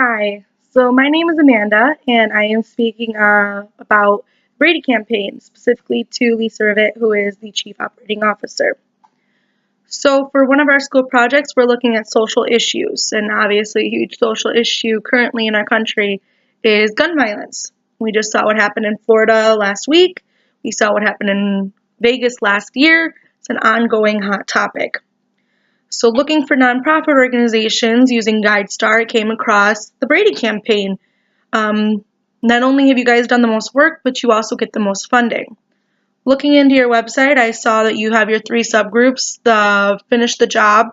Hi, so my name is Amanda, and I am speaking about Brady campaign, specifically to Lisa Rivet, who is the Chief Operating Officer. So for one of our school projects, we're looking at social issues, and obviously a huge social issue currently in our country is gun violence. We just saw what happened in Florida last week. We saw what happened in Vegas last year. It's an ongoing hot topic. So looking for nonprofit organizations using GuideStar, I came across the Brady campaign. Not only have you guys done the most work, but you also get the most funding. Looking into your website, I saw that you have your three subgroups, the Finish the Job,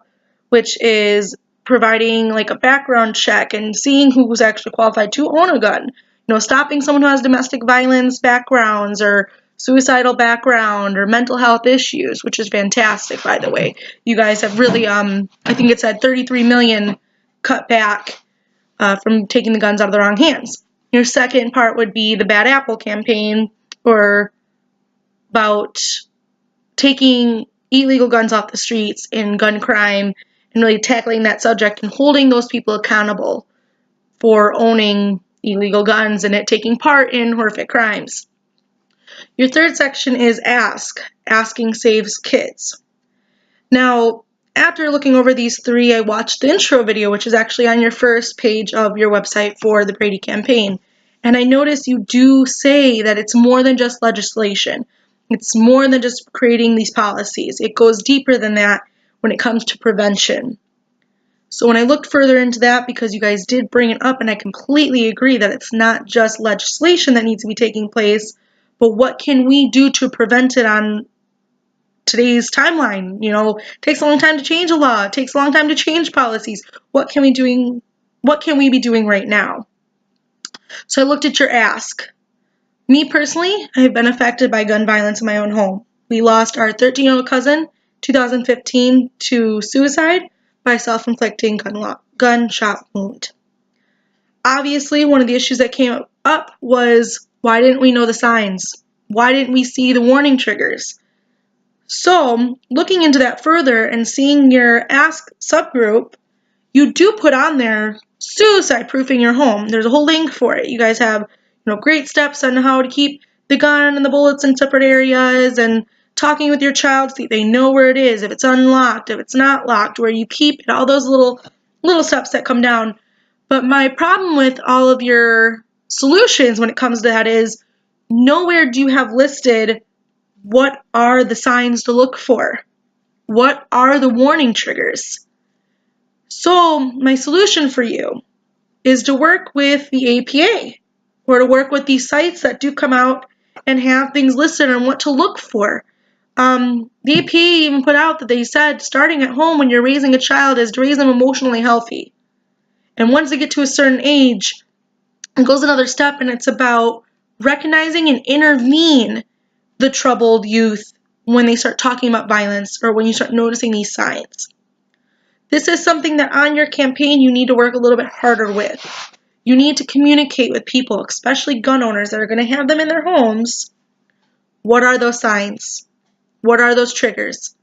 which is providing like a background check and seeing who's actually qualified to own a gun. Stopping someone who has domestic violence backgrounds or suicidal background or mental health issues, which is fantastic, by the way. You guys have really, I think it said 33 million cut back from taking the guns out of the wrong hands. Your second part would be the Bad Apple campaign, or about taking illegal guns off the streets and gun crime and really tackling that subject and holding those people accountable for owning illegal guns and it taking part in horrific crimes. Your third section is Ask. Asking saves kids. Now, after looking over these three, I watched the intro video, which is actually on your first page of your website for the Brady campaign. And I noticed you do say that it's more than just legislation. It's more than just creating these policies. It goes deeper than that when it comes to prevention. So when I looked further into that, because you guys did bring it up, and I completely agree that it's not just legislation that needs to be taking place, but what can we do to prevent it on today's timeline? It takes a long time to change a law. It takes a long time to change policies. What can we be doing right now? So I looked at your ask. Me personally, I have been affected by gun violence in my own home. We lost our 13-year-old cousin, 2015, to suicide by self-inflicting gunshot wound. Obviously, one of the issues that came up was, why didn't we know the signs? Why didn't we see the warning triggers? So, looking into that further and seeing your Ask subgroup, you do put on there suicide-proofing your home. There's a whole link for it. You guys have, great steps on how to keep the gun and the bullets in separate areas, and talking with your child so they know where it is, if it's unlocked, if it's not locked, where you keep it, all those little steps that come down. But my problem with all of your solutions when it comes to that is nowhere do you have listed what are the signs to look for. What are the warning triggers? So my solution for you is to work with the APA, or to work with these sites that do come out and have things listed on what to look for. The APA even put out that they said starting at home when you're raising a child is to raise them emotionally healthy. And once they get to a certain age, it goes another step, and it's about recognizing and intervene the troubled youth when they start talking about violence or when you start noticing these signs. This is something that on your campaign you need to work a little bit harder with. You need to communicate with people, especially gun owners that are going to have them in their homes. What are those signs? What are those triggers?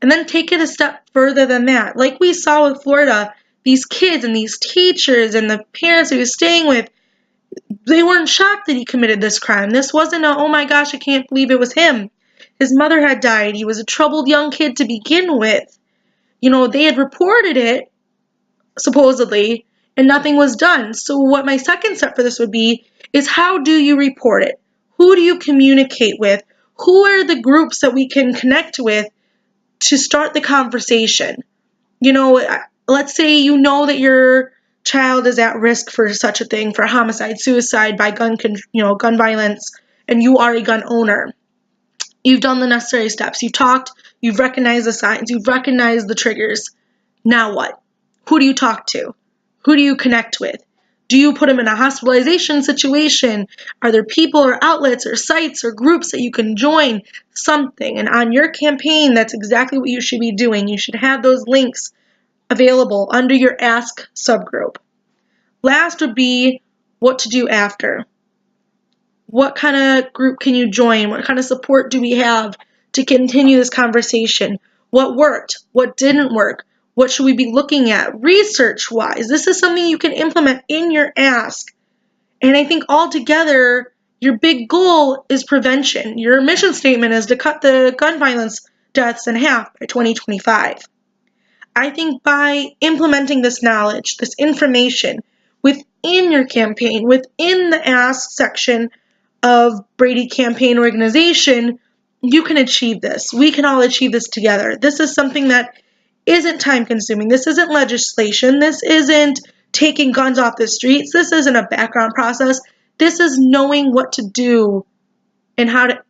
And then take it a step further than that. Like we saw with Florida, these kids and these teachers and the parents he was staying with, they weren't shocked that he committed this crime. This wasn't a, oh my gosh, I can't believe it was him. His mother had died. He was a troubled young kid to begin with. They had reported it, supposedly, and nothing was done. So what my second step for this would be is, how do you report it? Who do you communicate with? Who are the groups that we can connect with to start the conversation? Let's say that your child is at risk for such a thing, for homicide, suicide by gun violence, and you are a gun owner. You've done the necessary steps. You've talked, you've recognized the signs, you've recognized the triggers. Now what? Who do you talk to? Who do you connect with? Do you put them in a hospitalization situation? Are there people or outlets or sites or groups that you can join? Something. And on your campaign, that's exactly what you should be doing. You should have those links available under your Ask subgroup. Last would be what to do after. What kind of group can you join? What kind of support do we have to continue this conversation? What worked? What didn't work? What should we be looking at research-wise? This is something you can implement in your ask. And I think altogether, your big goal is prevention. Your mission statement is to cut the gun violence deaths in half by 2025. I think by implementing this knowledge, this information within your campaign, within the ask section of Brady Campaign Organization, you can achieve this. We can all achieve this together. This is something that isn't time consuming. This isn't legislation. This isn't taking guns off the streets. This isn't a background process. This is knowing what to do and how to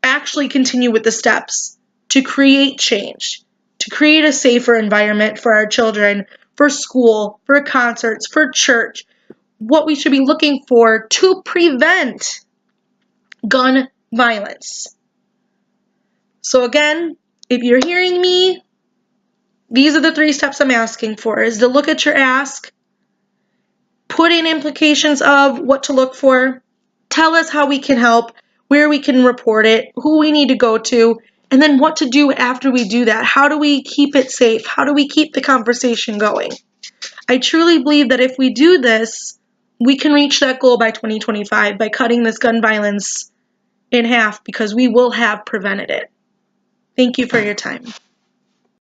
actually continue with the steps to create change, to create a safer environment for our children, for school, for concerts, for church, what we should be looking for to prevent gun violence. So again, if you're hearing me, these are the 3 steps I'm asking for, is to look at your ask, put in implications of what to look for, tell us how we can help, where we can report it, who we need to go to, and then what to do after we do that. How do we keep it safe? How do we keep the conversation going? I truly believe that if we do this, we can reach that goal by 2025 by cutting this gun violence in half, because we will have prevented it. Thank you for your time.